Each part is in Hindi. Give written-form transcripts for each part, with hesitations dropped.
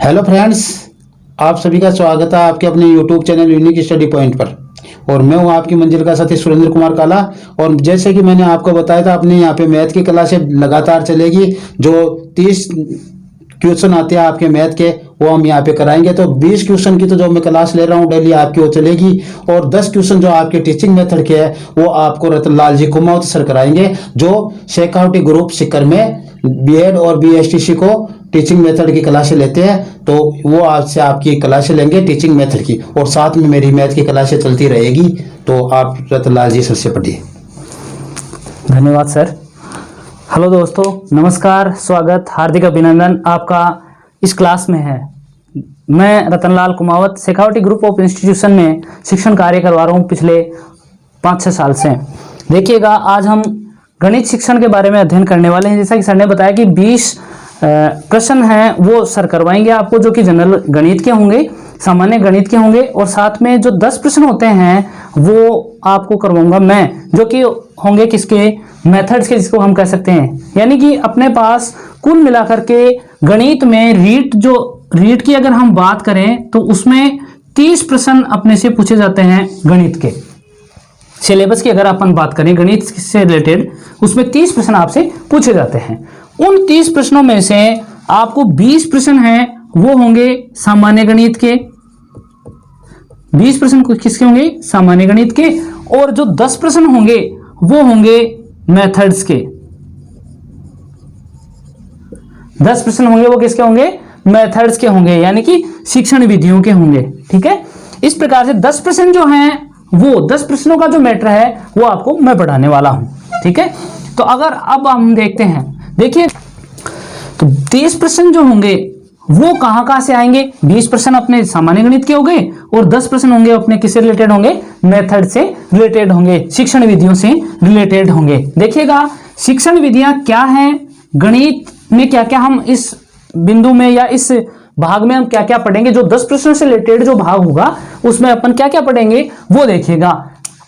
हेलो फ्रेंड्स, आप सभी का स्वागत है आपके अपने YouTube channel unique study point पर। और मैं हूं आपकी मंजिल का साथी सुरेंद्र कुमार काला। और जैसे कि मैंने आपको बताया था, अपने यहाँ पे मैथ की क्लासें लगातार चलेगी। जो 30 क्वेश्चन आते हैं आपके मैथ के, वो हम यहाँ पे कराएंगे। तो 20 क्वेश्चन की तो जो मैं क्लास ले रहा हूँ डेली आपकी, वो चलेगी। और 10 क्वेश्चन जो आपके टीचिंग मेथड के है, वो आपको रतनलाल जी कुमावत सर कराएंगे, जो शेखावटी ग्रुप सीकर में बीएड और बीएसटीसी को टीचिंग मेथड की क्लासें लेते हैं। तो वो आपसे आपकी क्लासें लेंगे टीचिंग मेथड की, और साथ में मेरी मैथ की क्लासें चलती रहेगी। तो आप रतनलाल जी सर से पढ़िए। धन्यवाद सर। हेलो दोस्तों, नमस्कार, स्वागत, हार्दिक अभिनंदन आपका इस क्लास में है। मैं Ratanlal Kumawat Shekhawati group of institution में शिक्षण कार्य करवा रहा हूँ पिछले 5-6 साल से। देखिएगा, आज हम गणित शिक्षण के बारे में अध्ययन करने वाले हैं। जैसा कि सर ने बताया कि 20 प्रश्न हैं वो सर करवाएंगे आपको, जो कि जनरल गणित के होंगे, सामान्य गणित के होंगे। और साथ में जो 10 प्रश्न होते हैं वो आपको करवाऊंगा मैं, जो कि होंगे किसके, मेथड्स के, जिसको हम कह सकते हैं। यानी कि अपने पास कुल मिलाकर के गणित में रीट की अगर हम बात करें तो उसमें 30 प्रश्न अपने से पूछे जाते हैं गणित के। सिलेबस की अगर अपन बात करें गणित से रिलेटेड, उसमें 30 प्रश्न आपसे पूछे जाते हैं। उन 30 प्रश्नों में से आपको 20 प्रश्न हैं वो होंगे सामान्य गणित के। 20 प्रश्न किसके होंगे? सामान्य गणित के। और जो 10 प्रश्न होंगे वो होंगे मेथड्स के। 10 प्रश्न होंगे वो किसके होंगे? मेथड्स के होंगे, यानी कि शिक्षण विधियों के होंगे। ठीक है, इस प्रकार से 10 प्रश्न जो हैं, वो 10 प्रश्नों का जो मैटर है वो आपको मैं पढ़ाने वाला हूं। ठीक है, तो अगर अब हम देखते हैं, देखिए, तो 30 प्रश्न जो होंगे वो कहां से आएंगे? 20 प्रश्न अपने सामान्य गणित के होंगे और 10 प्रश्न होंगे अपने किससे रिलेटेड होंगे? मेथड से रिलेटेड होंगे, शिक्षण विधियों से रिलेटेड होंगे। देखिएगा, शिक्षण विधियां क्या हैं, गणित में क्या क्या हम इस बिंदु में या इस भाग में हम क्या क्या पढ़ेंगे। जो 10 प्रश्नों से रिलेटेड जो भाग होगा उसमें अपन क्या क्या पढ़ेंगे वो देखिएगा।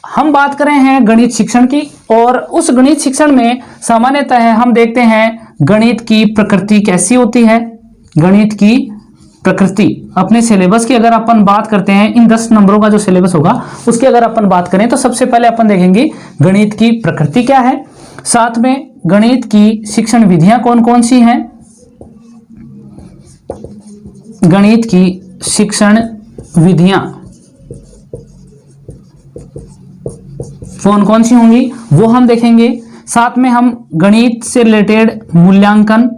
हम बात कर रहे हैं गणित शिक्षण की, और उस गणित शिक्षण में सामान्यतः हम देखते हैं गणित की प्रकृति कैसी होती है। गणित की प्रकृति अपने सिलेबस की अगर अपन बात करते हैं, इन 10 नंबरों का जो सिलेबस होगा उसकी अगर अपन बात करें, तो सबसे पहले अपन देखेंगे गणित की प्रकृति क्या है, साथ में गणित की शिक्षण विधियां कौन कौन सी हैं, गणित की शिक्षण विधियां कौन कौन सी होंगी वो हम देखेंगे। साथ में हम गणित से रिलेटेड मूल्यांकन,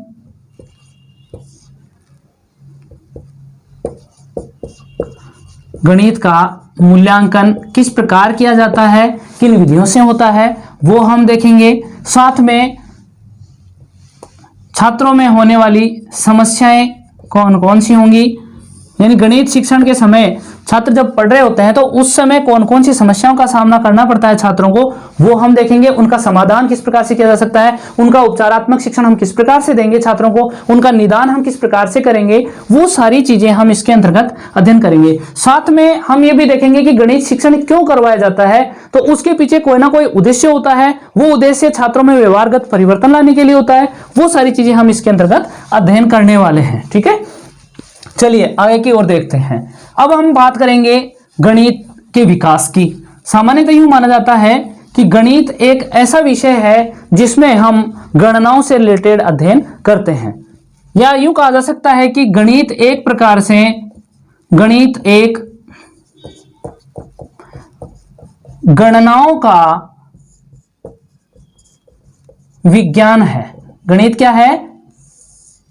गणित का मूल्यांकन किस प्रकार किया जाता है, किन विधियों से होता है, वो हम देखेंगे। साथ में छात्रों में होने वाली समस्याएं कौन कौन सी होंगी, यानी गणित शिक्षण के समय छात्र जब पढ़ रहे होते हैं तो उस समय कौन कौन सी समस्याओं का सामना करना पड़ता है छात्रों को, वो हम देखेंगे। उनका समाधान किस प्रकार से किया जा सकता है, उनका उपचारात्मक शिक्षण हम किस प्रकार से देंगे छात्रों को, उनका निदान हम किस प्रकार से करेंगे, वो सारी चीजें हम इसके अंतर्गत अध्ययन करेंगे। साथ में हम ये भी देखेंगे कि गणित शिक्षण क्यों करवाया जाता है, तो उसके पीछे कोई ना कोई उद्देश्य होता है। वो उद्देश्य छात्रों में व्यवहारगत परिवर्तन लाने के लिए होता है। वो सारी चीजें हम इसके अंतर्गत अध्ययन करने वाले हैं। ठीक है, चलिए आगे की ओर देखते हैं। अब हम बात करेंगे गणित के विकास की। सामान्यतः यूं माना जाता है कि गणित एक ऐसा विषय है जिसमें हम गणनाओं से रिलेटेड अध्ययन करते हैं, या यूं कहा जा सकता है कि गणित एक प्रकार से एक गणनाओं का विज्ञान है। गणित क्या है?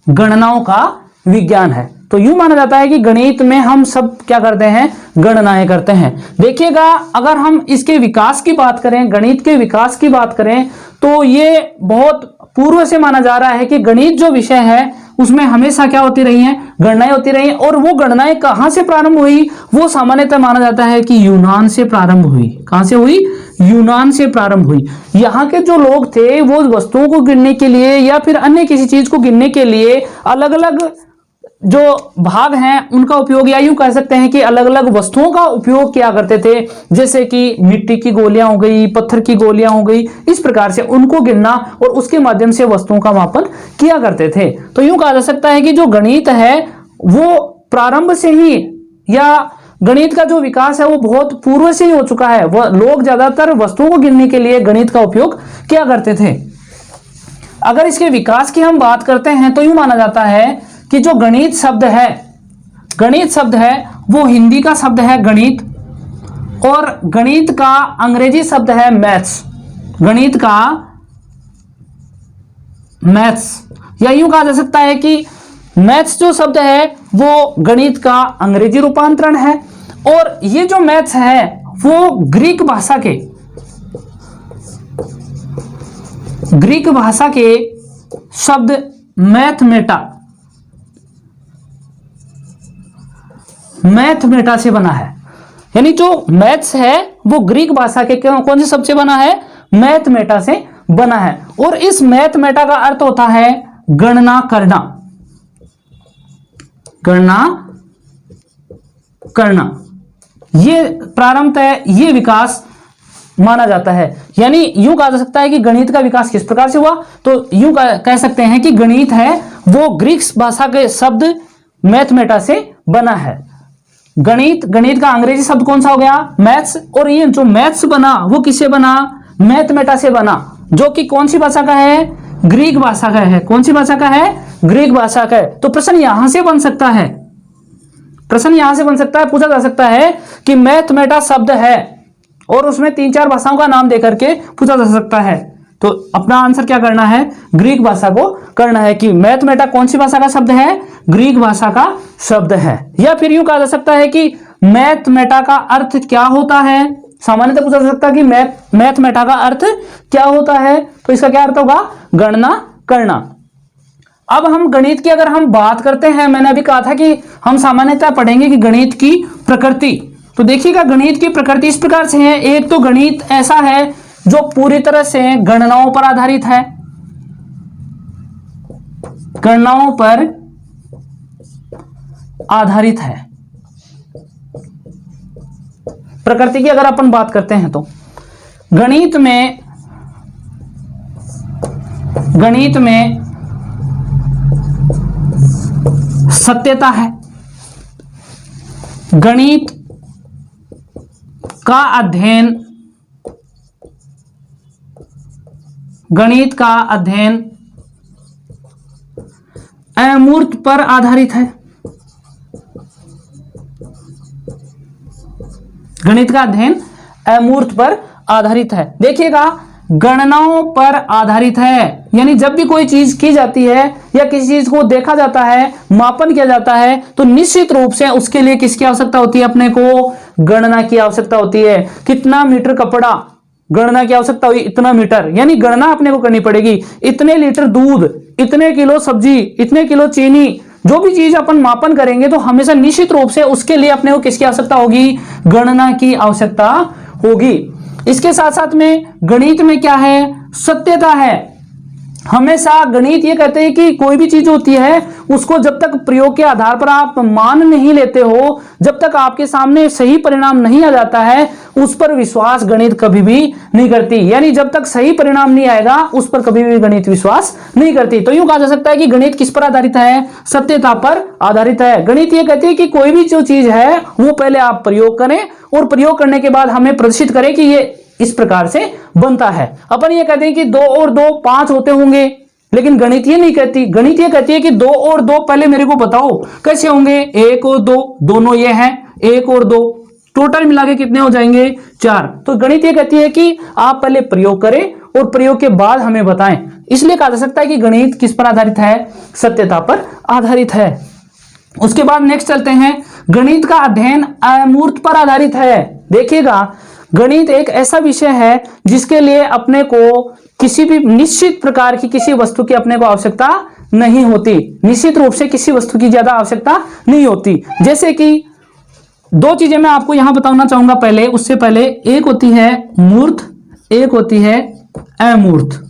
गणनाओं का विज्ञान है। तो यूं माना जाता है कि गणित में हम सब क्या करते हैं? गणनाएं करते हैं। देखिएगा, अगर हम इसके विकास की बात करें, गणित के विकास की बात करें, तो ये बहुत पूर्व से माना जा रहा है कि गणित जो विषय है उसमें हमेशा क्या होती रही हैं? गणनाएं होती रही हैं। और वो गणनाएं कहां से प्रारंभ हुई? वो सामान्यतः माना जाता है कि यूनान से प्रारंभ हुई। कहां से हुई? यूनान से प्रारंभ हुई। यहाँ के जो लोग थे वो वस्तुओं को गिनने के लिए या फिर अन्य किसी चीज को गिनने के लिए अलग अलग जो भाग हैं उनका उपयोग, या यूं कह सकते हैं कि अलग अलग वस्तुओं का उपयोग किया करते थे, जैसे कि मिट्टी की गोलियां हो गई, पत्थर की गोलियां हो गई। इस प्रकार से उनको गिनना और उसके माध्यम से वस्तुओं का मापन किया करते थे। तो यूं कहा जा सकता है कि जो गणित है वो प्रारंभ से ही, या गणित का जो विकास है वो बहुत पूर्व से ही हो चुका है। वो लोग ज्यादातर वस्तुओं को गिनने के लिए गणित का उपयोग किया करते थे। अगर इसके विकास की हम बात करते हैं तो यूं माना जाता है कि जो गणित शब्द है वो हिंदी का शब्द है गणित, और गणित का अंग्रेजी शब्द है मैथ्स। गणित का मैथ्स, या यूं कहा जा सकता है कि मैथ्स जो शब्द है वो गणित का अंग्रेजी रूपांतरण है, और ये जो मैथ्स है वो ग्रीक भाषा के शब्द मैथमेटा से बना है। यानी जो मैथ्स है वो ग्रीक भाषा के कौन से शब्द से बना है? मैथमेटा से बना है। और इस मैथमेटा का अर्थ होता है गणना करना। ये प्रारंभ है, ये विकास माना जाता है। यानी यूं कहा जा सकता है कि गणित का विकास किस प्रकार से हुआ, तो यूं कह सकते हैं कि गणित है वो ग्रीक भाषा के शब्द मैथमेटा से बना है। गणित का अंग्रेजी शब्द कौन सा हो गया? मैथ्स। और ये जो मैथ्स बना वो किससे बना? मैथमेटा से बना, जो कि कौन सी भाषा का है? ग्रीक भाषा का है। कौन सी भाषा का है? ग्रीक भाषा का है। तो प्रश्न यहां से बन सकता है, पूछा जा सकता है कि मैथमेटा शब्द है और उसमें 3-4 भाषाओं का नाम देकर के पूछा जा सकता है। तो अपना आंसर क्या करना है? ग्रीक भाषा को करना है कि मैथमेटा कौन सी भाषा का शब्द है? ग्रीक भाषा का शब्द है। या फिर यूं कहा जा सकता है कि मैथमेटा का अर्थ क्या होता है? सामान्यतः पूछा जा सकता है कि मैथमेटा का अर्थ क्या होता है, तो इसका क्या अर्थ होगा? गणना करना। अब हम गणित की अगर हम बात करते हैं, मैंने अभी कहा था कि हम सामान्यतः पढ़ेंगे कि गणित की प्रकृति। तो देखिएगा गणित की प्रकृति इस प्रकार से है। एक तो गणित ऐसा है जो पूरी तरह से गणनाओं पर आधारित है, प्रकृति की अगर अपन बात करते हैं तो गणित में सत्यता है। गणित का अध्ययन अमूर्त पर आधारित है। गणित का अध्ययन अमूर्त पर आधारित है। देखिएगा गणनाओं पर आधारित है, यानी जब भी कोई चीज की जाती है या किसी चीज को देखा जाता है, मापन किया जाता है, तो निश्चित रूप से उसके लिए किसकी आवश्यकता होती है? अपने को गणना की आवश्यकता होती है। कितना मीटर कपड़ा, गणना की आवश्यकता हुई इतना मीटर, यानी गणना अपने को करनी पड़ेगी। इतने लीटर दूध, इतने किलो सब्जी, इतने किलो चीनी, जो भी चीज अपन मापन करेंगे तो हमेशा निश्चित रूप से उसके लिए अपने को किसकी आवश्यकता होगी? गणना की आवश्यकता होगी। इसके साथ साथ में गणित में क्या है? सत्यता है। हमेशा गणित ये कहते हैं कि कोई भी चीज होती है उसको जब तक प्रयोग के आधार पर आप मान नहीं लेते हो, जब तक आपके सामने सही परिणाम नहीं आ जाता है, उस पर विश्वास गणित कभी भी नहीं करती। यानी जब तक सही परिणाम नहीं आएगा उस पर कभी भी गणित विश्वास नहीं करती। तो यूं कहा जा सकता है कि गणित किस पर आधारित है? सत्यता पर आधारित है। गणित ये कहती है कि कोई भी जो चीज है वो पहले आप प्रयोग करें और प्रयोग करने के बाद हमें प्रदर्शित करें कि ये इस प्रकार से बनता है। अपन ये कहते हैं कि 2 और 2 5 होते होंगे, लेकिन गणित ये नहीं कहती। गणित ये कहती है कि 2 और 2 पहले मेरे को बताओ कैसे होंगे। 1 और 2 दोनों ये हैं, 1 और 2 टोटल मिला के कितने हो जाएंगे? 4। तो गणित ये कहती है कि आप पहले प्रयोग करें और प्रयोग के बाद हमें बताएं। इसलिए कहा जा सकता है कि गणित किस पर आधारित है? सत्यता पर आधारित है। उसके बाद नेक्स्ट चलते हैं, गणित का अध्ययन अमूर्त पर आधारित है। देखिएगा गणित एक ऐसा विषय है जिसके लिए अपने को किसी भी निश्चित प्रकार की किसी वस्तु की अपने को आवश्यकता नहीं होती। निश्चित रूप से किसी वस्तु की ज्यादा आवश्यकता नहीं होती। जैसे कि 2 चीजें मैं आपको यहां बताना चाहूंगा पहले, उससे पहले एक होती है मूर्त, एक होती है अमूर्त।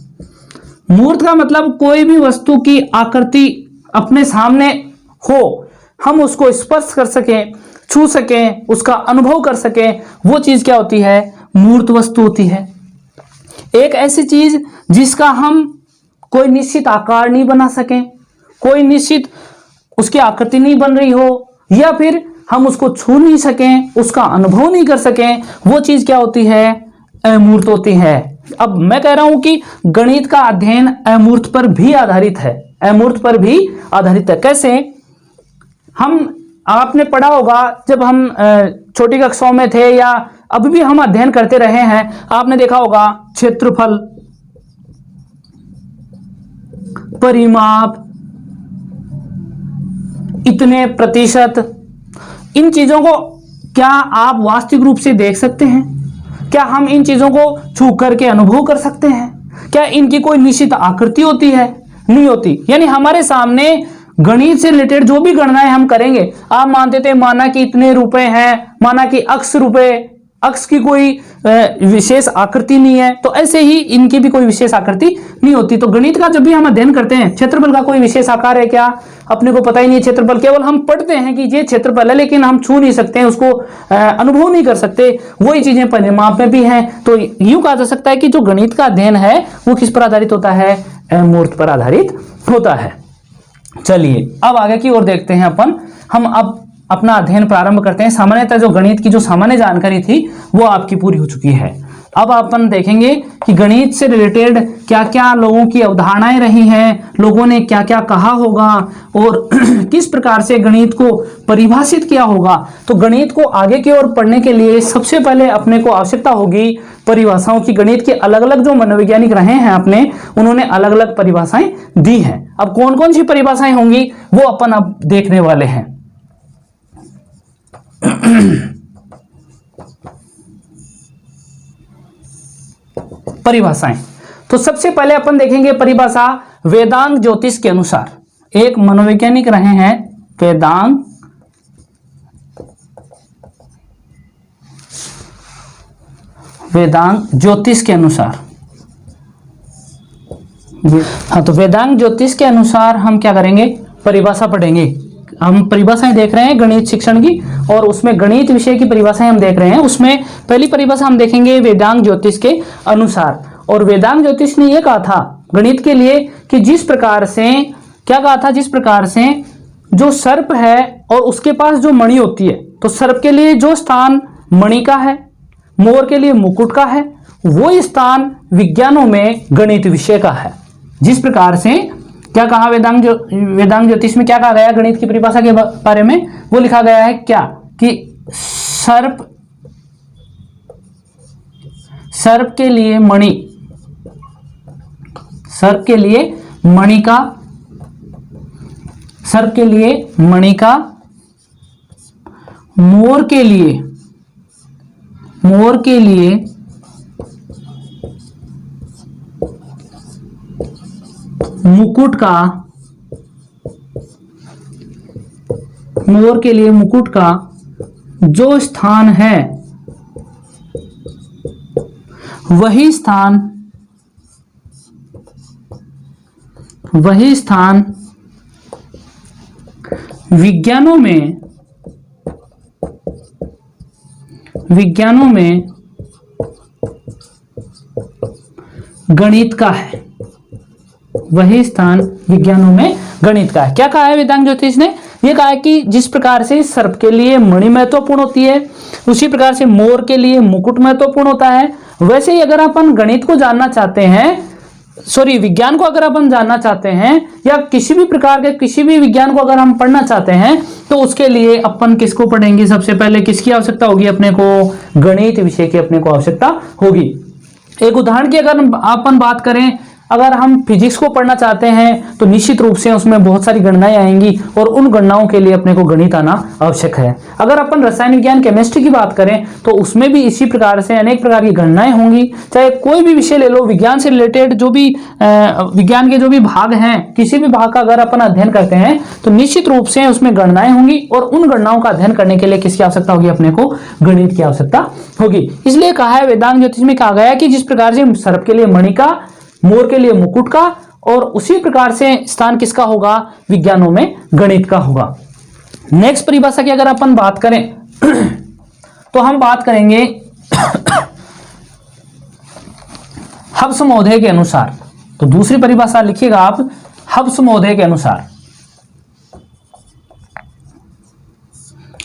मूर्त का मतलब कोई भी वस्तु की आकृति अपने सामने हो, हम उसको स्पर्श कर सकें, छू सकें, उसका अनुभव कर सकें, वो चीज क्या होती है? मूर्त वस्तु होती है। एक ऐसी चीज जिसका हम कोई निश्चित आकार नहीं बना सकें, कोई निश्चित उसकी आकृति नहीं बन रही हो, या फिर हम उसको छू नहीं सकें, उसका अनुभव नहीं कर सकें, वो चीज क्या होती है? अमूर्त होती है। अब मैं कह रहा हूं कि गणित का अध्ययन अमूर्त पर भी आधारित है, अमूर्त पर भी आधारित है। कैसे? आपने पढ़ा होगा जब हम छोटी कक्षाओं में थे, या अभी भी हम अध्ययन करते रहे हैं, आपने देखा होगा क्षेत्रफल, परिमाप, इतने प्रतिशत, इन चीजों को क्या आप वास्तविक रूप से देख सकते हैं? क्या हम इन चीजों को छू करके अनुभव कर सकते हैं? क्या इनकी कोई निश्चित आकृति होती है? नहीं होती। यानी हमारे सामने गणित से रिलेटेड जो भी गणनाएं हम करेंगे, आप मानते थे माना कि इतने रुपए हैं, माना कि अक्स रुपए, अक्स की कोई विशेष आकृति नहीं है, तो ऐसे ही इनकी भी कोई विशेष आकृति नहीं होती। तो गणित का जब भी हम अध्ययन करते हैं, क्षेत्रफल का कोई विशेष आकार है क्या? अपने को पता ही नहीं है क्षेत्रफल, केवल हम पढ़ते हैं कि ये क्षेत्रफल है, लेकिन हम छू नहीं सकते हैं उसको, अनुभव नहीं कर सकते। वही चीजें परिमाप में भी हैं। तो यूं कहा जा सकता है कि जो गणित का अध्ययन है वो किस पर आधारित होता है? अमूर्त पर आधारित होता है। चलिए अब आगे की ओर देखते हैं हम अब अपना अध्ययन प्रारंभ करते हैं। सामान्यतः जो गणित की जो सामान्य जानकारी थी वो आपकी पूरी हो चुकी है। अब अपन देखेंगे कि गणित से रिलेटेड क्या क्या लोगों की अवधारणाएं रही हैं, लोगों ने क्या क्या कहा होगा, और किस प्रकार से गणित को परिभाषित किया होगा। तो गणित को आगे की ओर पढ़ने के लिए सबसे पहले अपने को आवश्यकता होगी परिभाषाओं की। गणित के अलग अलग जो मनोवैज्ञानिक रहे हैं अपने, उन्होंने अलग अलग परिभाषाएं दी हैं। अब कौन कौन सी परिभाषाएं होंगी वो अपन अब देखने वाले हैं। परिभाषाएं, तो सबसे पहले अपन देखेंगे परिभाषा वेदांग ज्योतिष के अनुसार। एक मनोवैज्ञानिक रहे हैं वेदांग ज्योतिष के अनुसार। हाँ, तो वेदांग ज्योतिष के अनुसार हम क्या करेंगे? परिभाषा पढ़ेंगे। हम परिभाषाएं देख रहे हैं गणित शिक्षण की, और उसमें गणित विषय की परिभाषाएं हम देख रहे हैं। उसमें पहली परिभाषा हम देखेंगे वेदांग ज्योतिष के अनुसार। और वेदांग ज्योतिष ने यह कहा था गणित के लिए कि जिस प्रकार से, क्या कहा था? जिस प्रकार से जो सर्प है और उसके पास जो मणि होती है, तो सर्प के लिए जो स्थान मणि का है, मोर के लिए मुकुट का है, वो स्थान विज्ञानों में गणित विषय का है। जिस प्रकार से क्या कहा वेदांग वेदांग ज्योतिष में क्या कहा गया गणित की परिभाषा के बारे में? वो लिखा गया है क्या कि सर्प के लिए मणि, सर्प के लिए मणि का, सर्प के लिए मणि का, मोर के लिए मुकुट का, मोर के लिए मुकुट का जो स्थान है, वही स्थान विज्ञानों में गणित का है। वही स्थान विज्ञानों में गणित का है। क्या कहा है वेदांग ज्योतिष ने? यह कहा है कि जिस प्रकार से सर्प के लिए मणि महत्वपूर्ण होती है, उसी प्रकार से मोर के लिए मुकुट महत्वपूर्ण होता है। वैसे ही अगर अपन गणित को जानना चाहते हैं, विज्ञान को अगर अपन जानना चाहते हैं, या किसी भी प्रकार के किसी भी विज्ञान को अगर हम पढ़ना चाहते हैं, तो उसके लिए अपन किसको पढ़ेंगे? सबसे पहले किसकी आवश्यकता होगी? अपने को गणित विषय की अपने को आवश्यकता होगी। एक उदाहरण की अगर अपन बात करें, अगर हम फिजिक्स को पढ़ना चाहते हैं तो निश्चित रूप से उसमें बहुत सारी गणनाएं आएंगी, और उन गणनाओं के लिए अपने को गणित आना आवश्यक है। अगर अपन रसायन विज्ञान केमिस्ट्री की बात करें तो उसमें भी इसी प्रकार से अनेक प्रकार की गणनाएं होंगी। चाहे कोई भी विषय ले लो, विज्ञान से रिलेटेड जो भी विज्ञान के जो भी भाग हैं, किसी भी भाग का अगर अपन अध्ययन करते हैं तो निश्चित रूप से उसमें गणनाएं होंगी, और उन गणनाओं का अध्ययन करने के लिए किसकी आवश्यकता होगी? अपने को गणित की आवश्यकता होगी। इसलिए कहा है वेदांग ज्योतिष में कहा गया कि जिस प्रकार से सर्प के लिए मणि का, मोर के लिए मुकुट का, और उसी प्रकार से स्थान किसका होगा? विज्ञानों में गणित का होगा। नेक्स्ट परिभाषा की अगर अपन बात करें तो हम बात करेंगे हब्स महोदय के अनुसार। तो दूसरी परिभाषा लिखिएगा आप, हब्स महोदय के अनुसार।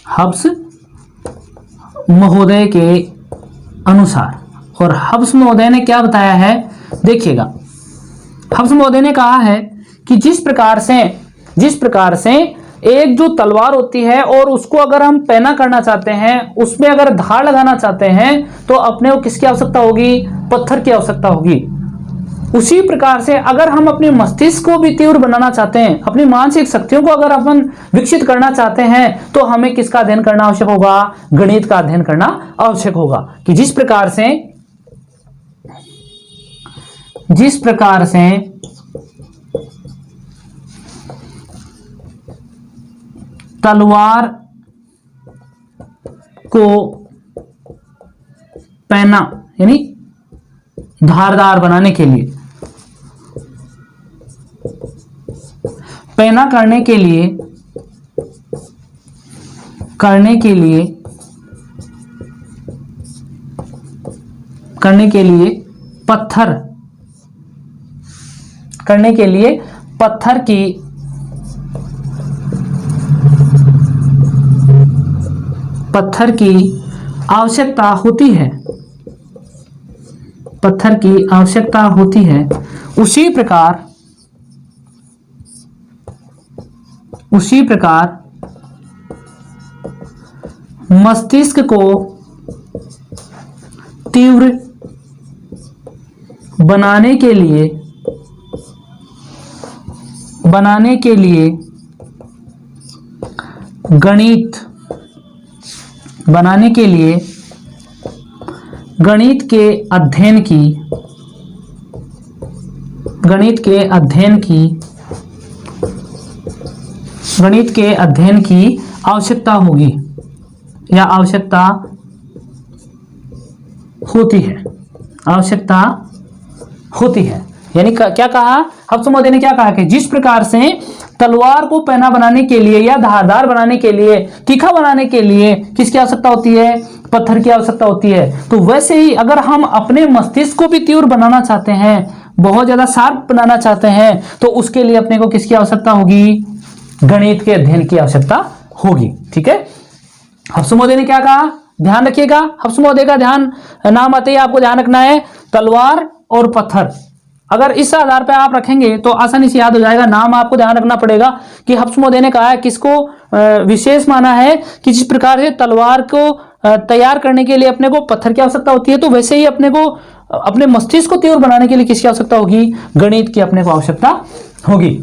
हब्स महोदय के अनुसार। और हब्स महोदय ने क्या बताया है, देखिएगा, हब्स महोदय ने कहा है कि जिस प्रकार से एक जो तलवार होती है और उसको अगर हम पैना करना चाहते हैं, उसमें अगर धार लगाना चाहते हैं, तो अपने को किसकी आवश्यकता होगी, पत्थर की आवश्यकता होगी। उसी प्रकार से अगर हम अपने मस्तिष्क को भी तीव्र बनाना चाहते हैं, अपनी मानसिक शक्तियों को अगर अपन विकसित करना चाहते हैं, तो हमें किसका अध्ययन करना आवश्यक होगा, गणित का अध्ययन करना आवश्यक होगा। कि जिस प्रकार से तलवार को पैना यानी धारदार बनाने के लिए, पैना करने के लिए पत्थर की आवश्यकता होती है। उसी प्रकार मस्तिष्क को तीव्र बनाने के लिए गणित के अध्ययन की आवश्यकता होगी या आवश्यकता होती है। यानी क्या कहा हब्स महोदय ने, क्या कहा कि जिस प्रकार से तलवार को पैना बनाने के लिए या धारदार बनाने के लिए, तीखा बनाने के लिए किसकी आवश्यकता होती है, पत्थर की आवश्यकता होती है, तो वैसे ही अगर हम अपने मस्तिष्क को भी तीव्र बनाना चाहते हैं, बहुत ज्यादा शार्प बनाना चाहते हैं, तो उसके लिए अपने को किसकी आवश्यकता होगी, गणित के अध्ययन की आवश्यकता होगी। ठीक है, हब्स महोदय ने क्या कहा, ध्यान रखिएगा, हब्स महोदय का ध्यान नाम आते ही आपको ध्यान रखना है तलवार और पत्थर। अगर इस आधार पर आप रखेंगे तो आसानी से याद हो जाएगा। नाम आपको ध्यान रखना पड़ेगा कि हब्स महोदय ने कहा है किसको विशेष माना है कि जिस प्रकार से तलवार को तैयार करने के लिए अपने को पत्थर की आवश्यकता होती है, तो वैसे ही अपने को अपने मस्तिष्क को तीव्र बनाने के लिए किसकी आवश्यकता होगी, गणित की अपने को आवश्यकता होगी।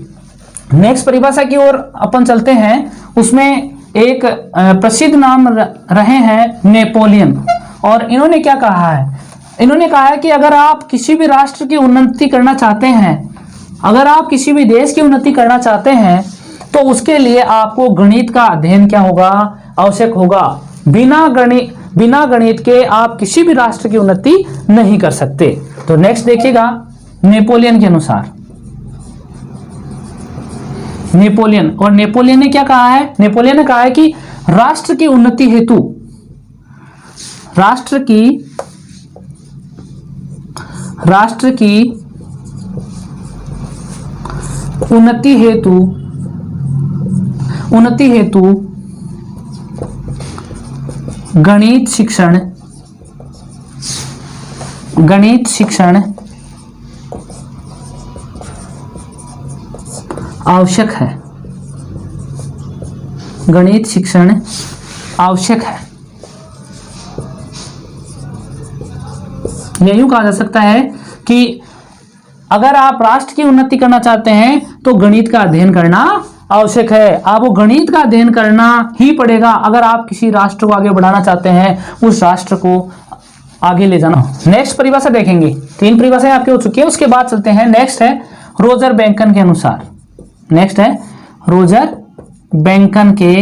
नेक्स्ट परिभाषा की ओर अपन चलते हैं। उसमें एक प्रसिद्ध नाम रहे हैं नेपोलियन, और इन्होंने क्या कहा है, इन्होंने कहा है कि अगर आप किसी भी राष्ट्र की उन्नति करना चाहते हैं, अगर आप किसी भी देश की उन्नति करना चाहते हैं, तो उसके लिए आपको गणित का अध्ययन क्या होगा, आवश्यक होगा। बिना गणित के आप किसी भी राष्ट्र की उन्नति नहीं कर सकते। तो नेक्स्ट देखिएगा, नेपोलियन के अनुसार, नेपोलियन ने क्या कहा है, नेपोलियन ने कहा है कि राष्ट्र की उन्नति हेतु गणित शिक्षण आवश्यक है। गणित शिक्षण आवश्यक है। यह यूं कहा जा सकता है कि अगर आप राष्ट्र की उन्नति करना चाहते हैं तो गणित का अध्ययन करना आवश्यक है। आपको गणित का अध्ययन करना ही पड़ेगा अगर आप किसी राष्ट्र को आगे बढ़ाना चाहते हैं, उस राष्ट्र को आगे ले जाना। नेक्स्ट परिभाषा देखेंगे, 3 परिभाषाएं आपकी हो चुकी है, उसके बाद चलते हैं। नेक्स्ट है रोजर बैंकन के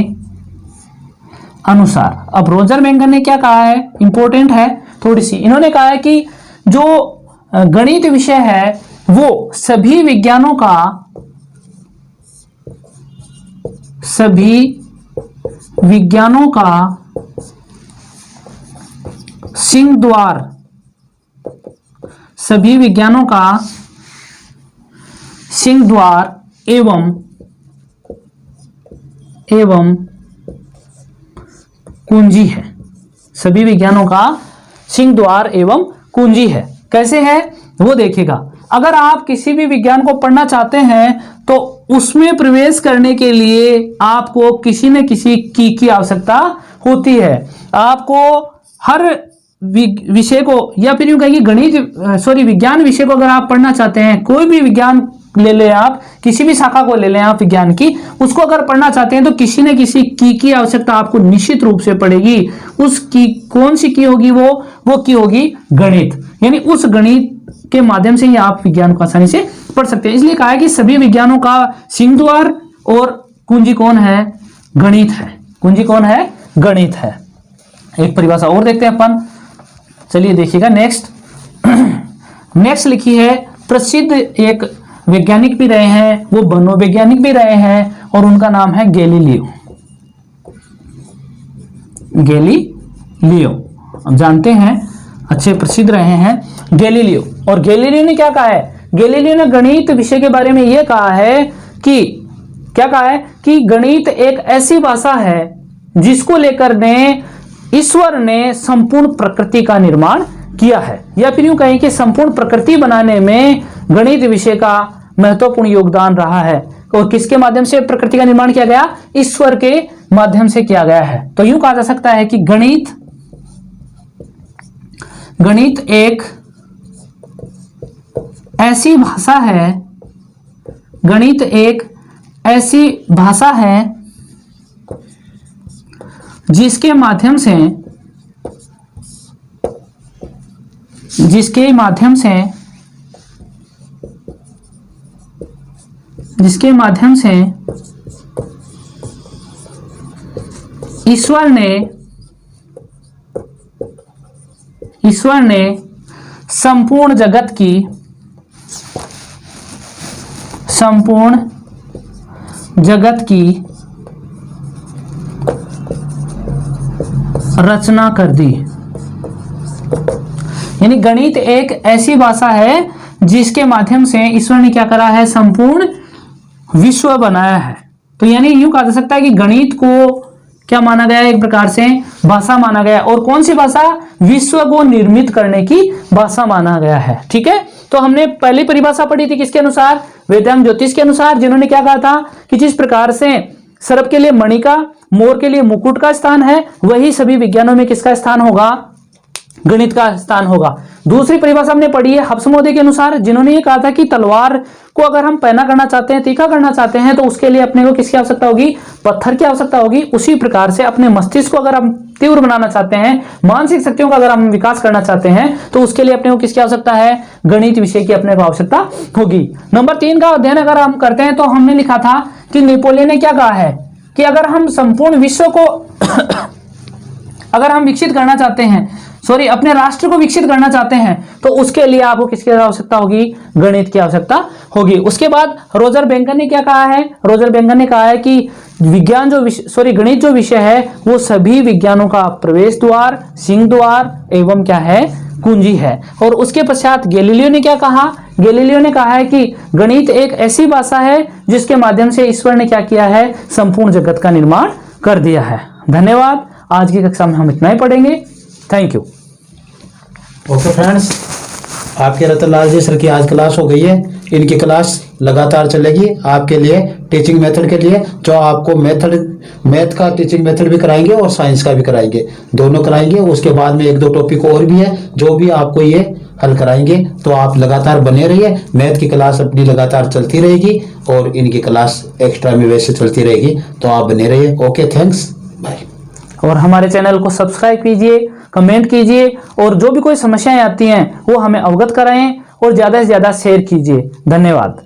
अनुसार, अब रोजर बैंकन ने क्या कहा है, इंपॉर्टेंट है थोड़ी सी। इन्होंने कहा है कि जो गणित विषय है वो सभी विज्ञानों का सिंहद्वार एवं कुंजी है, सभी विज्ञानों का सिंह द्वार एवं कुंजी है। कैसे है वो देखिएगा। अगर आप किसी भी विज्ञान को पढ़ना चाहते हैं तो उसमें प्रवेश करने के लिए आपको किसी न किसी की आवश्यकता होती है। आपको हर विषय को, या फिर यूं कहिए विज्ञान विषय को अगर आप पढ़ना चाहते हैं, कोई भी विज्ञान ले लें आप, किसी भी शाखा को ले लें आप विज्ञान की, उसको अगर पढ़ना चाहते हैं तो किसी न किसी की आवश्यकता आपको निश्चित रूप से पड़ेगी। उस की कौन सी की होगी? वो की होगी गणित। यानी उस गणित के माध्यम से ही आप विज्ञान को आसानी से पढ़ सकते हैं। इसलिए कहा है कि सभी विज्ञानों का सिंह द्वार और कुंजी कौन है? गणित है। कुंजी कौन है? गणित है। एक परिभाषा और देखते हैं अपन, चलिए देखिएगा। नेक्स्ट लिखी है, प्रसिद्ध एक वैज्ञानिक भी रहे हैं, वो मनोवैज्ञानिक भी रहे हैं, और उनका नाम है गैलीलियो। गैलीलियो हम जानते हैं, अच्छे प्रसिद्ध रहे हैं गैलीलियो। और गैलीलियो ने क्या कहा है? गैलीलियो ने गणित विषय के बारे में यह कहा है कि क्या कहा है कि गणित एक ऐसी भाषा है जिसको लेकर ईश्वर ने संपूर्ण प्रकृति का निर्माण किया है। या फिर यूं कहें कि संपूर्ण प्रकृति बनाने में गणित विषय का महत्वपूर्ण योगदान रहा है। और किसके माध्यम से प्रकृति का निर्माण किया गया? ईश्वर के माध्यम से किया गया है। तो यूं कहा जा सकता है कि गणित एक ऐसी भाषा है, गणित एक ऐसी भाषा है जिसके माध्यम से ईश्वर ने संपूर्ण जगत की रचना कर दी। यानी गणित एक ऐसी भाषा है जिसके माध्यम से ईश्वर ने क्या करा है? संपूर्ण विश्व बनाया है। तो यानी यूं कहा जा सकता है कि गणित को क्या माना गया है? एक प्रकार से भाषा माना गया। और कौन सी भाषा? विश्व को निर्मित करने की भाषा माना गया है। ठीक है, तो हमने पहली परिभाषा पढ़ी थी किसके अनुसार? वेदांत ज्योतिष के अनुसार, जिन्होंने क्या कहा था कि जिस प्रकार से सर्प के लिए मणि का, मोर के लिए मुकुट का स्थान है, वही सभी विज्ञानों में किसका स्थान होगा? गणित का स्थान होगा। दूसरी परिभाषा हमने पढ़ी है हब्स महोदय के अनुसार, जिन्होंने ये कहा था कि तलवार को अगर हम पैना करना चाहते हैं, तीखा करना चाहते हैं, तो उसके लिए अपने को किसकी आवश्यकता होगी? पत्थर की आवश्यकता होगी। उसी प्रकार से अपने मस्तिष्क को अगर हम तीव्र बनाना चाहते हैं, मानसिक शक्तियों का अगर हम विकास करना चाहते हैं, तो उसके लिए अपने को किसकी आवश्यकता है? गणित विषय की अपने को आवश्यकता होगी। नंबर 3 का अध्ययन अगर हम करते हैं तो हमने लिखा था कि नेपोलियन ने क्या कहा है कि अगर हम संपूर्ण विश्व को अगर हम विकसित करना चाहते हैं, अपने राष्ट्र को विकसित करना चाहते हैं, तो उसके लिए आपको किसकी आवश्यकता होगी? गणित की आवश्यकता होगी। उसके बाद रोजर बेंकर ने क्या कहा है? रोजर बेंकर ने कहा है कि गणित जो विषय है वो सभी विज्ञानों का प्रवेश द्वार, सिंह द्वार एवं क्या है? कुंजी है। और उसके पश्चात गैलीलियो ने क्या कहा? गैलीलियो ने कहा है कि गणित एक ऐसी भाषा है जिसके माध्यम से ईश्वर ने क्या किया है? संपूर्ण जगत का निर्माण कर दिया है। धन्यवाद। आज की कक्षा में हम इतना ही पढ़ेंगे। Thank you. ओके फ्रेंड्स, आपके रतनलाल जी सर की आज क्लास हो गई है। इनकी क्लास लगातार चलेगी आपके लिए, टीचिंग मेथड के लिए, जो आपको मैथ का टीचिंग मेथड भी कराएंगे और साइंस का भी कराएंगे, दोनों कराएंगे। उसके बाद में 1-2 टॉपिक और भी है जो भी आपको ये हल कराएंगे। तो आप लगातार बने रहिए। मैथ की क्लास अपनी लगातार चलती रहेगी और इनकी क्लास एक्स्ट्रा में वैसे चलती रहेगी। तो आप बने रहिए। Okay, thanks, bye. और हमारे चैनल को सब्सक्राइब कीजिए, कमेंट कीजिए, और जो भी कोई समस्याएं आती हैं वो हमें अवगत कराएं और ज़्यादा से ज़्यादा शेयर कीजिए। धन्यवाद।